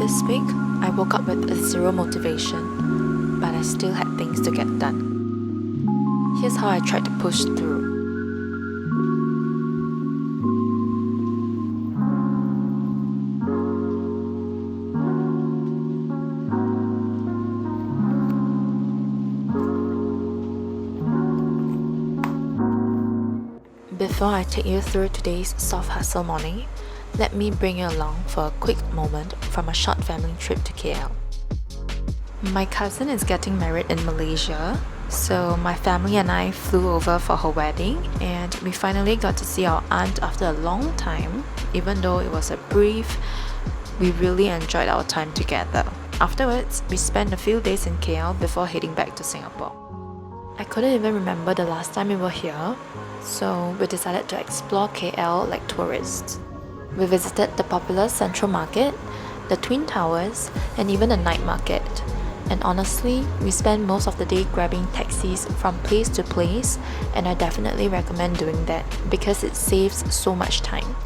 This week, I woke up with zero motivation, but I still had things to get done. Here's how I tried to push through. Before I take you through today's soft hustle morning, let me bring you along for a quick moment from a short family trip to KL. My cousin is getting married in Malaysia, so my family and I flew over for her wedding, and we finally got to see our aunt after a long time. Even though it was a brief, we really enjoyed our time together. Afterwards, we spent a few days in KL before heading back to Singapore. I couldn't even remember the last time we were here, so we decided to explore KL like tourists. We visited the popular Central Market, the Twin Towers, and even the night market. And honestly, we spent most of the day grabbing taxis from place to place, and I definitely recommend doing that because it saves so much time.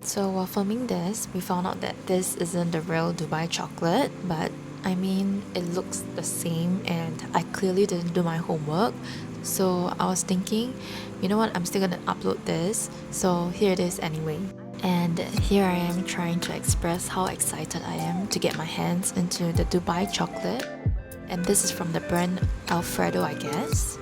So while filming this, we found out that this isn't the real Dubai chocolate, but I mean, it looks the same and I clearly didn't do my homework. So I was thinking, you know what, I'm still gonna upload this, so here it is anyway. And here I am trying to express how excited I am to get my hands into the Dubai chocolate. And this is from the brand Alfredo, I guess.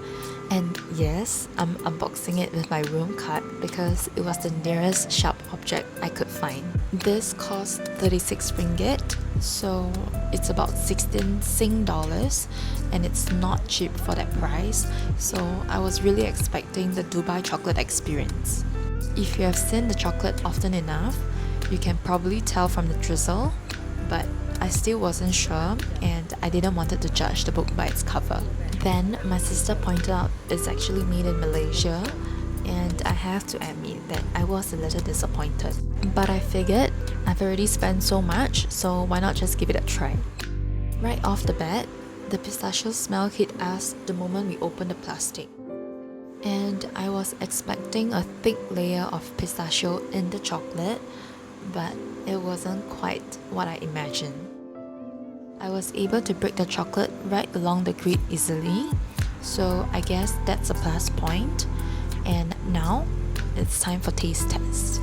And yes, I'm unboxing it with my room card because it was the nearest sharp object I could find. This cost 36 ringgit, so it's about 16 Sing dollars, and it's not cheap for that price, so I was really expecting the Dubai chocolate experience. If you have seen the chocolate often enough, you can probably tell from the drizzle, but I still wasn't sure and I didn't want to judge the book by its cover. Then my sister pointed out it's actually made in Malaysia, and I have to admit that I was a little disappointed. But I figured I've already spent so much, so why not just give it a try. Right off the bat, the pistachio smell hit us the moment we opened the plastic. And I was expecting a thick layer of pistachio in the chocolate, but it wasn't quite what I imagined. I was able to break the chocolate right along the grid easily, so I guess that's a plus point. And now, it's time for taste test.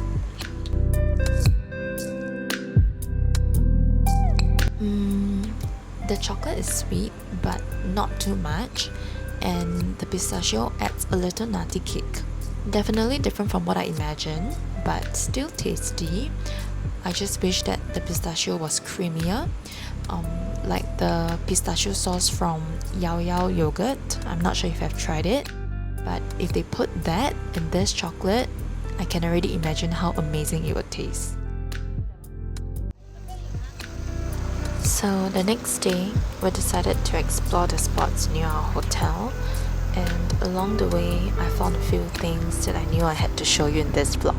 The chocolate is sweet, but not too much, and the pistachio adds a little nutty kick. Definitely different from what I imagined, but still tasty. I just wish that the pistachio was creamier, like the pistachio sauce from Yao Yao yogurt. I'm not sure if I've tried it, but if they put that in this chocolate, I can already imagine how amazing it would taste. So the next day, we decided to explore the spots near our hotel, and along the way, I found a few things that I knew I had to show you in this vlog.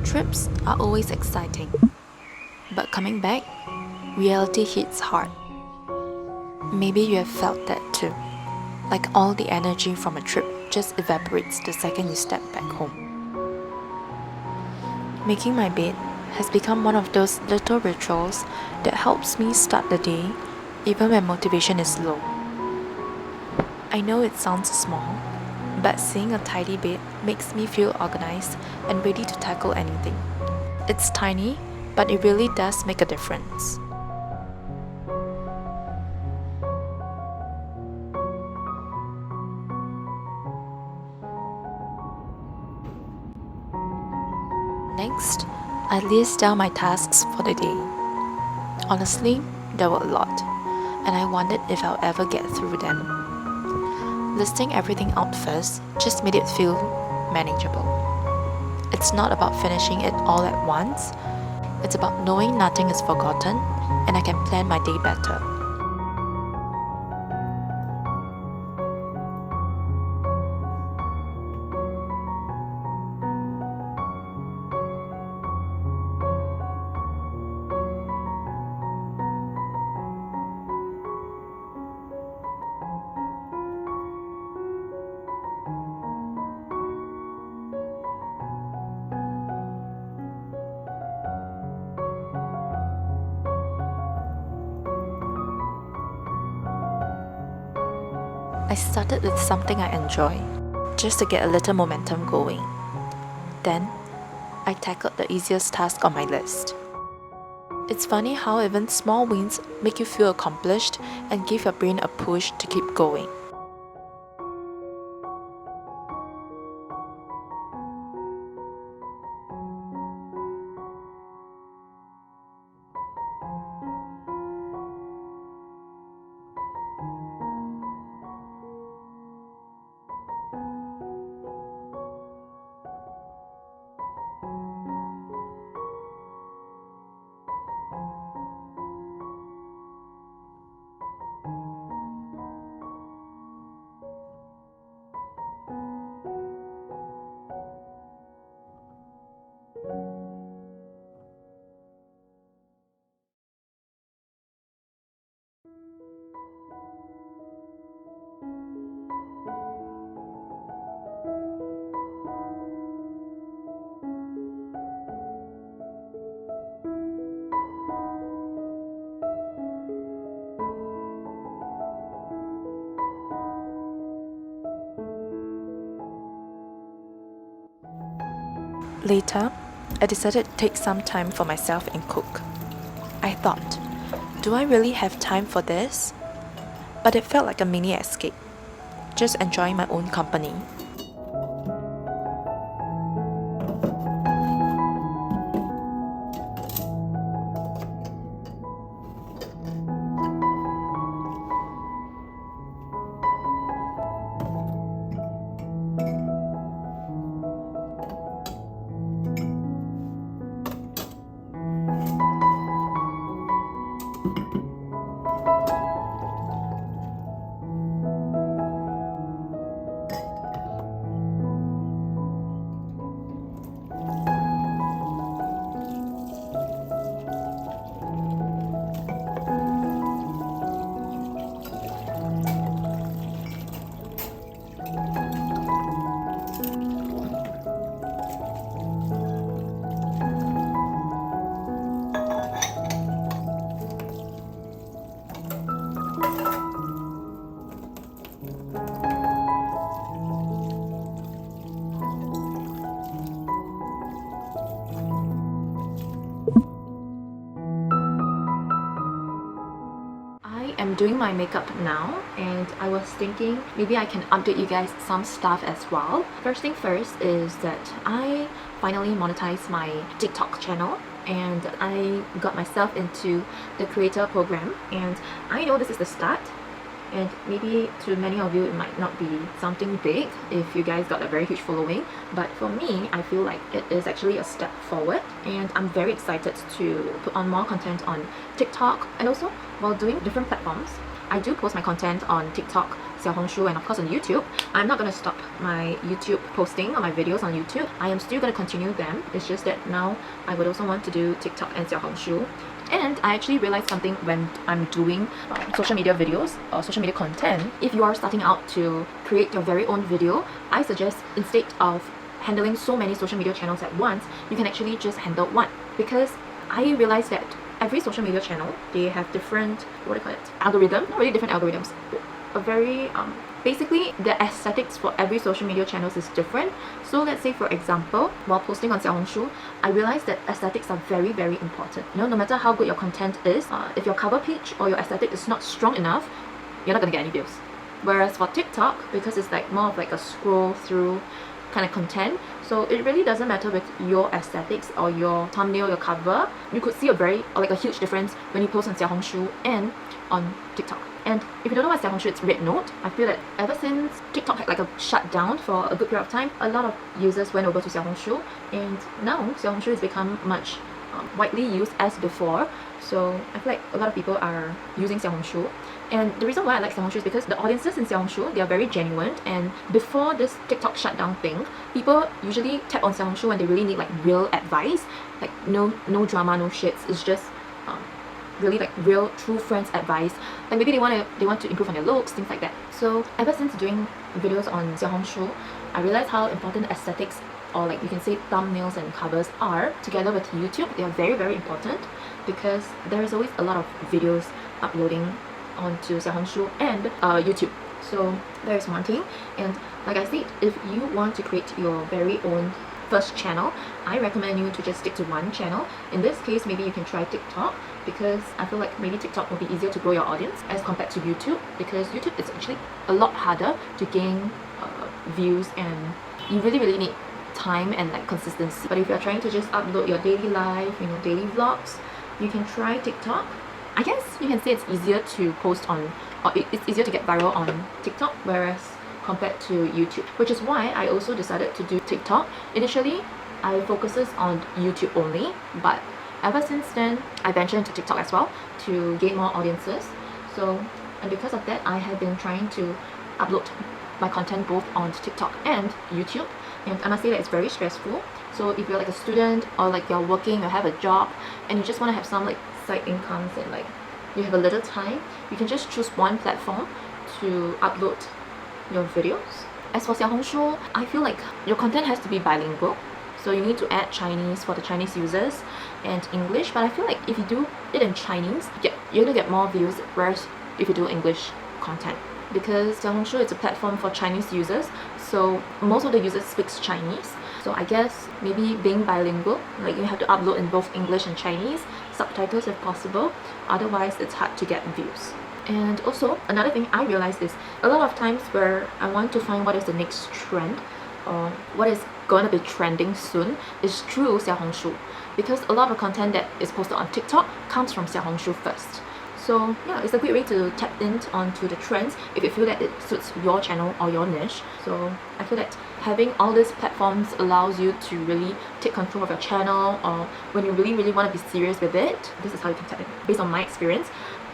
Trips are always exciting, but coming back, reality hits hard. Maybe you have felt that too. Like all the energy from a trip just evaporates the second you step back home. Making my bed has become one of those little rituals that helps me start the day even when motivation is low. I know it sounds small, but seeing a tidy bed makes me feel organized and ready to tackle anything. It's tiny, but it really does make a difference. Next, I list down my tasks for the day. Honestly, there were a lot, and I wondered if I'll ever get through them. Listing everything out first just made it feel manageable. It's not about finishing it all at once, it's about knowing nothing is forgotten and I can plan my day better. I started with something I enjoy, just to get a little momentum going. Then, I tackled the easiest task on my list. It's funny how even small wins make you feel accomplished and give your brain a push to keep going. Later, I decided to take some time for myself and cook. I thought, do I really have time for this? But it felt like a mini escape, just enjoying my own company. I'm doing my makeup now, and I was thinking maybe I can update you guys some stuff as well. First thing first is that I finally monetized my TikTok channel, and I got myself into the creator program, and I know this is the start, and maybe to many of you it might not be something big if you guys got a very huge following, but for me I feel like it is actually a step forward, and I'm very excited to put on more content on TikTok. And also, while doing different platforms, I do post my content on TikTok Xiaohongshu and of course on YouTube. I'm not going to stop my YouTube posting or my videos on YouTube. I am still going to continue them. It's just that now I would also want to do TikTok and Xiaohongshu. And I actually realized something when I'm doing social media videos or social media content. If you are starting out to create your very own video, I suggest instead of handling so many social media channels at once, you can actually just handle one. Because I realized that every social media channel, they have different, what do you call it, algorithm, not really different algorithms, a very basically the aesthetics for every social media channels is different. So let's say for example, while posting on Xiaohongshu, I realized that aesthetics are very, very important. You know, no matter how good your content is, if your cover page or your aesthetic is not strong enough, you're not gonna get any views. Whereas for TikTok, because it's like more of like a scroll through kind of content, so it really doesn't matter with your aesthetics or your thumbnail, your cover. You could see a very, or like a huge difference when you post on Xiaohongshu and on TikTok. And if you don't know what Xiaohongshu, it's red note. I feel that ever since TikTok had like a shutdown for a good period of time, a lot of users went over to Xiaohongshu, and now Xiaohongshu has become much widely used as before. So I feel like a lot of people are using Xiaohongshu. And the reason why I like Xiaohongshu is because the audiences in Xiaohongshu, they are very genuine. And before this TikTok shutdown thing, people usually tap on Xiaohongshu when they really need like real advice, like no drama, no shits. It's just really like real true friends advice. Like maybe they want to improve on their looks, things like that. So ever since doing videos on Xiaohongshu, I realized how important aesthetics, or like you can say thumbnails and covers, are together with YouTube. They are very, very important because there is always a lot of videos uploading onto Xiaohongshu and YouTube. So there's one thing. And like I said, if you want to create your very own first channel, I recommend you to just stick to one channel. In this case, maybe you can try TikTok, because I feel like maybe TikTok will be easier to grow your audience as compared to YouTube, because YouTube is actually a lot harder to gain views, and you really, really need time and like consistency. But if you're trying to just upload your daily life, you know, daily vlogs, you can try TikTok. I guess you can say it's easier to post on, or it's easier to get viral on TikTok, whereas compared to YouTube, which is why I also decided to do TikTok. Initially, I focuses on YouTube only, but ever since then, I ventured into TikTok as well to gain more audiences. So, and because of that, I have been trying to upload my content both on TikTok and YouTube. And I must say that it's very stressful. So if you're like a student, or like you're working, you have a job, and you just want to have some like side incomes, and like you have a little time, you can just choose one platform to upload your videos. As for Xiaohongshu, I feel like your content has to be bilingual. So you need to add Chinese for the Chinese users and English. But I feel like if you do it in Chinese, you're gonna get more views, whereas if you do English content. Because Xiaohongshu is a platform for Chinese users, so most of the users speaks Chinese. So I guess maybe being bilingual, like you have to upload in both English and Chinese, subtitles if possible, otherwise it's hard to get views. And also another thing I realized is a lot of times where I want to find what is the next trend, or what is gonna be trending soon, is through Xiaohongshu, because a lot of content that is posted on TikTok comes from Xiaohongshu first. So yeah, it's a great way to tap in onto the trends if you feel that it suits your channel or your niche. So I feel that having all these platforms allows you to really take control of your channel, or when you really, really want to be serious with it, this is how you can tap in, based on my experience.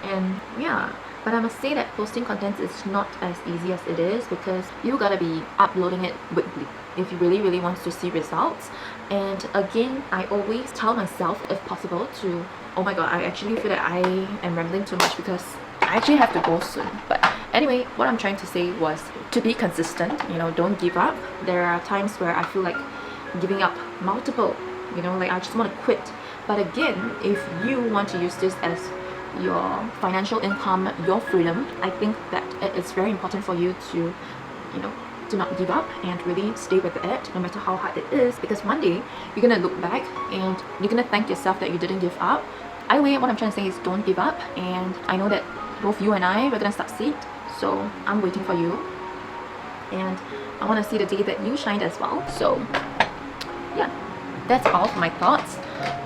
And yeah, but I must say that posting content is not as easy as it is, because you gotta be uploading it weekly if you really, really want to see results. And again, I always tell myself, if possible, to, oh my god, I actually feel that I am rambling too much because I actually have to go soon. But anyway, what I'm trying to say was to be consistent, you know, don't give up. There are times where I feel like giving up multiple, you know, like I just want to quit. But again, if you want to use this as your financial income, your freedom, I think that it's very important for you to, you know, to not give up and really stay with it no matter how hard it is, because one day you're gonna look back and you're gonna thank yourself that you didn't give up. Either way, what I'm trying to say is don't give up, and I know that both you and I, we're gonna succeed, so I'm waiting for you, and I want to see the day that you shine as well. So yeah, that's all for my thoughts.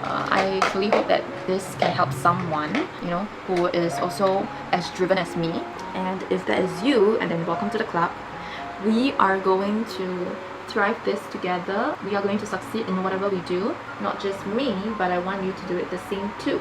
I truly hope that this can help someone, you know, who is also as driven as me. And if that is you, and then welcome to the club. We are going to thrive this together. We are going to succeed in whatever we do. Not just me, but I want you to do it the same too.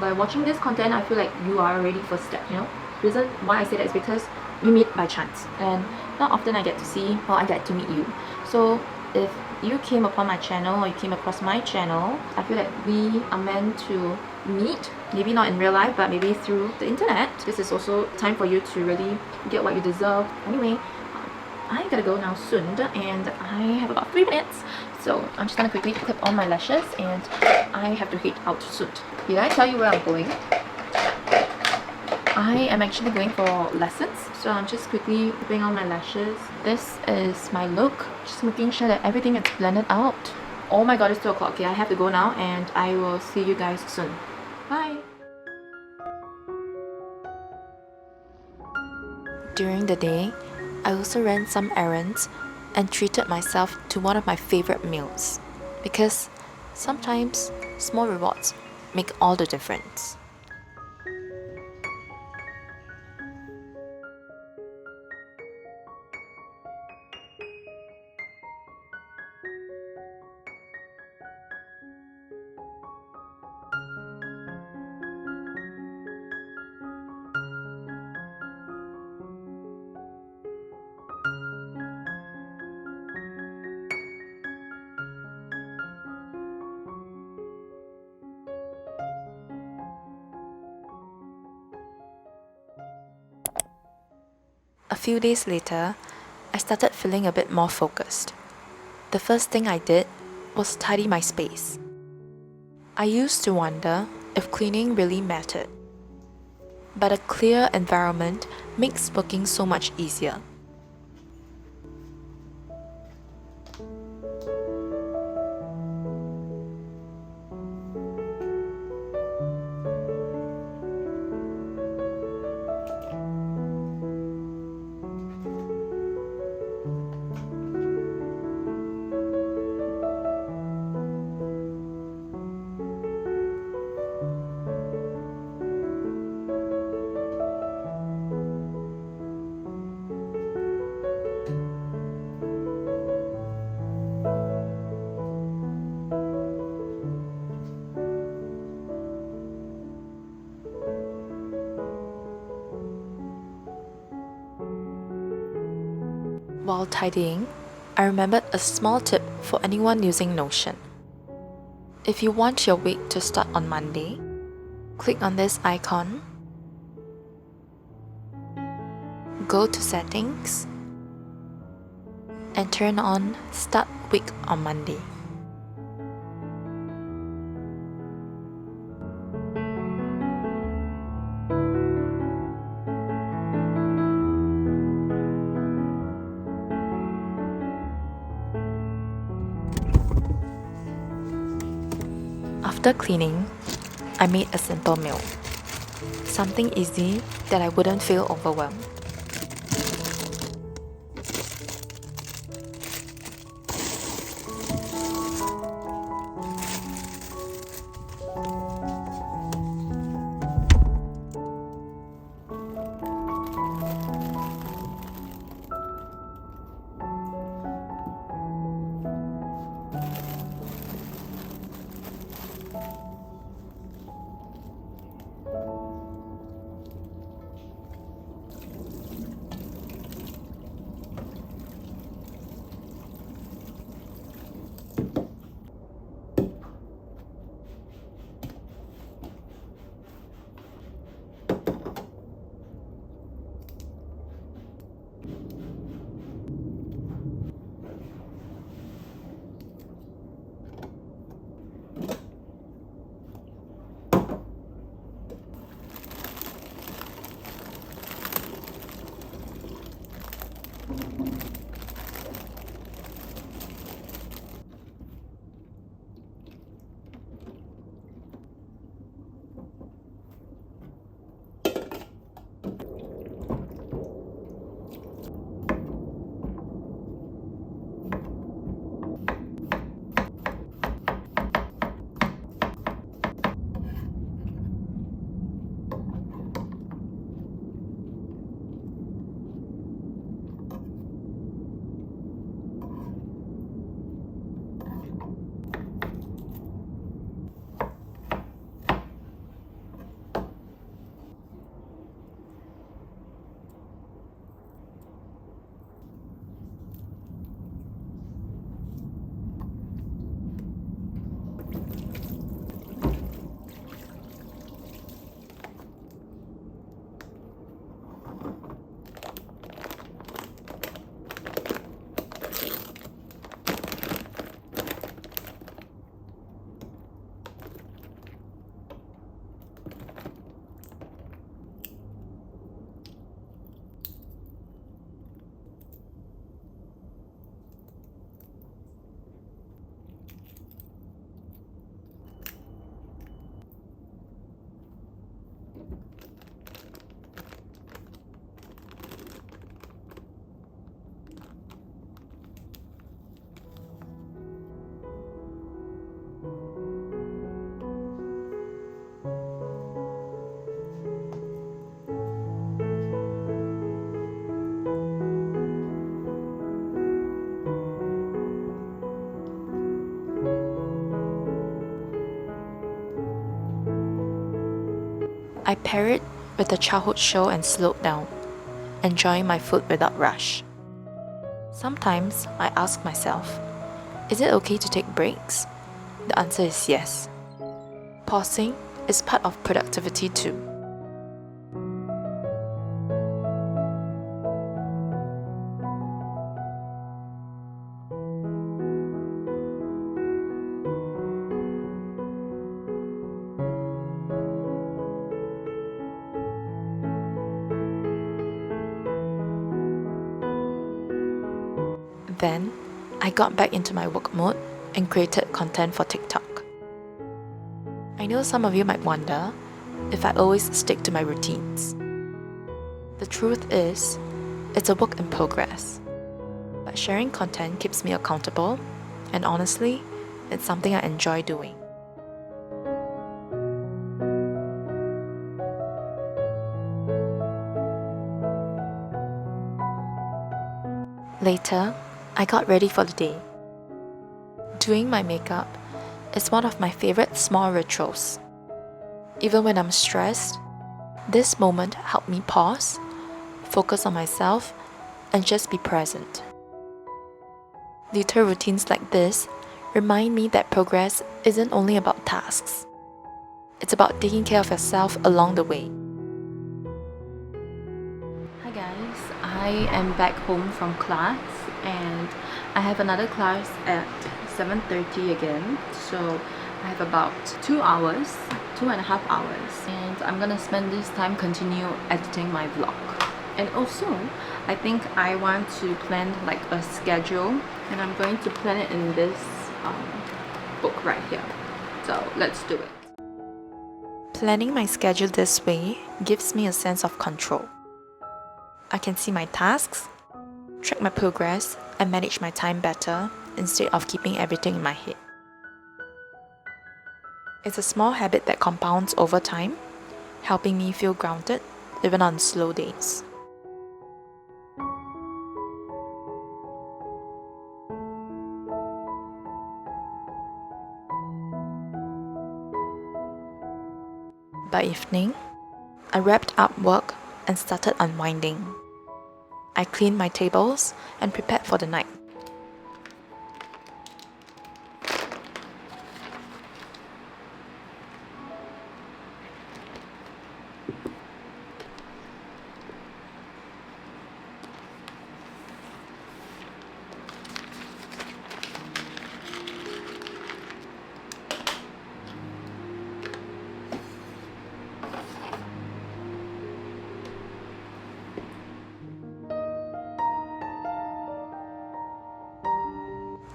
By watching this content, I feel like you are ready for step, you know. The reason why I say that is because we meet by chance, and not often I get to see or I get to meet you. So if you came upon my channel or you came across my channel, I feel that we are meant to meet, maybe not in real life, but maybe through the internet. This is also time for you to really get what you deserve. Anyway, I gotta go now soon, and I have about 3 minutes, so I'm just gonna quickly clip on my lashes, and I have to head out soon. Did I tell you where I'm going? I am actually going for lessons, so I'm just quickly clipping on my lashes. This is my look, just making sure that everything is blended out. Oh my god, it's 2 o'clock. Okay, I have to go now, and I will see you guys soon. Bye! During the day, I also ran some errands and treated myself to one of my favorite meals, because sometimes small rewards make all the difference. A few days later, I started feeling a bit more focused. The first thing I did was tidy my space. I used to wonder if cleaning really mattered, but a clear environment makes working so much easier. While tidying, I remembered a small tip for anyone using Notion. If you want your week to start on Monday, click on this icon, go to Settings, and turn on Start Week on Monday. After cleaning, I made a simple meal. Something easy that I wouldn't feel overwhelmed. I pair it with a childhood show and slow down, enjoying my food without rush. Sometimes I ask myself, is it okay to take breaks? The answer is yes. Pausing is part of productivity too. Then, I got back into my work mode and created content for TikTok. I know some of you might wonder if I always stick to my routines. The truth is, it's a work in progress. But sharing content keeps me accountable, and honestly, it's something I enjoy doing. Later, I got ready for the day. Doing my makeup is one of my favorite small rituals. Even when I'm stressed, this moment helped me pause, focus on myself, and just be present. Little routines like this remind me that progress isn't only about tasks. It's about taking care of yourself along the way. Hi guys, I am back home from class and I have another class at 7:30 again. So I have about 2.5 hours, and I'm gonna spend this time continue editing my vlog. And also, I think I want to plan like a schedule, and I'm going to plan it in this book right here. So let's do it. Planning my schedule this way gives me a sense of control. I can see my tasks, track my progress, and manage my time better instead of keeping everything in my head. It's a small habit that compounds over time, helping me feel grounded even on slow days. By evening, I wrapped up work and started unwinding. I cleaned my tables and prepared for the night.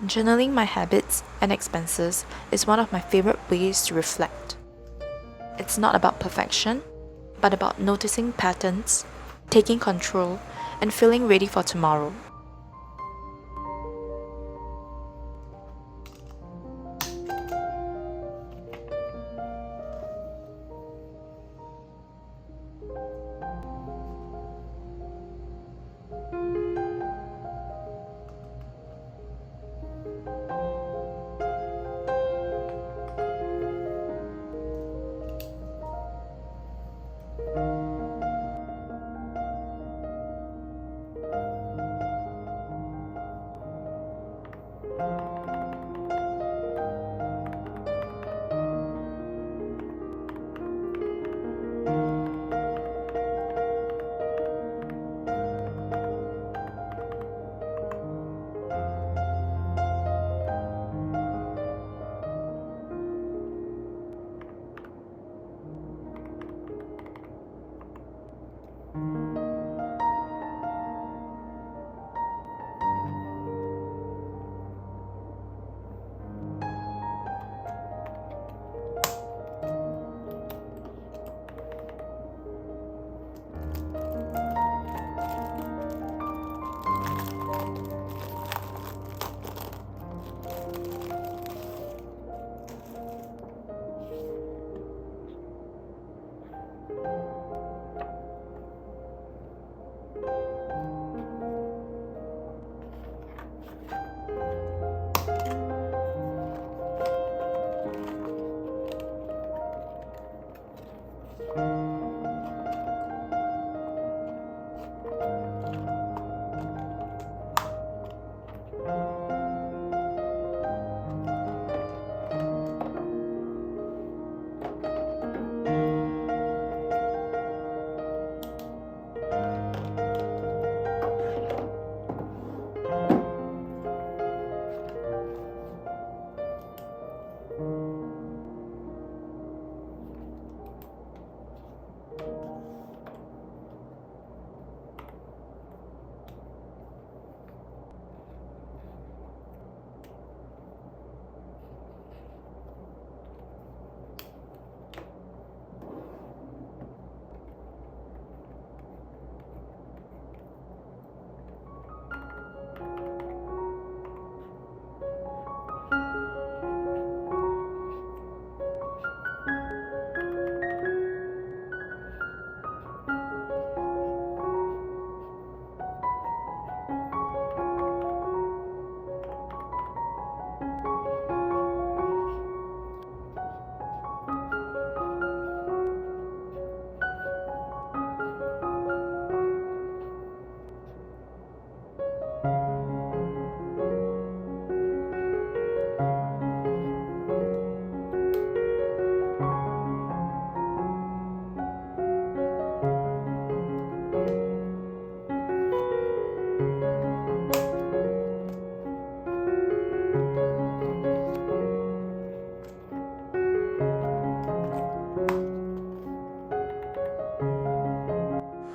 Journaling my habits and expenses is one of my favorite ways to reflect. It's not about perfection, but about noticing patterns, taking control, and feeling ready for tomorrow.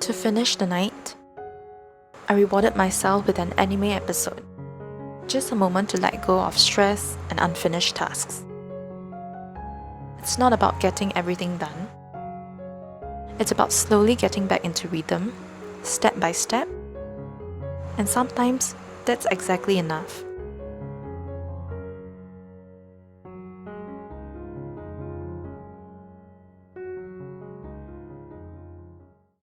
To finish the night, I rewarded myself with an anime episode. Just a moment to let go of stress and unfinished tasks. It's not about getting everything done. It's about slowly getting back into rhythm, step by step, and sometimes that's exactly enough.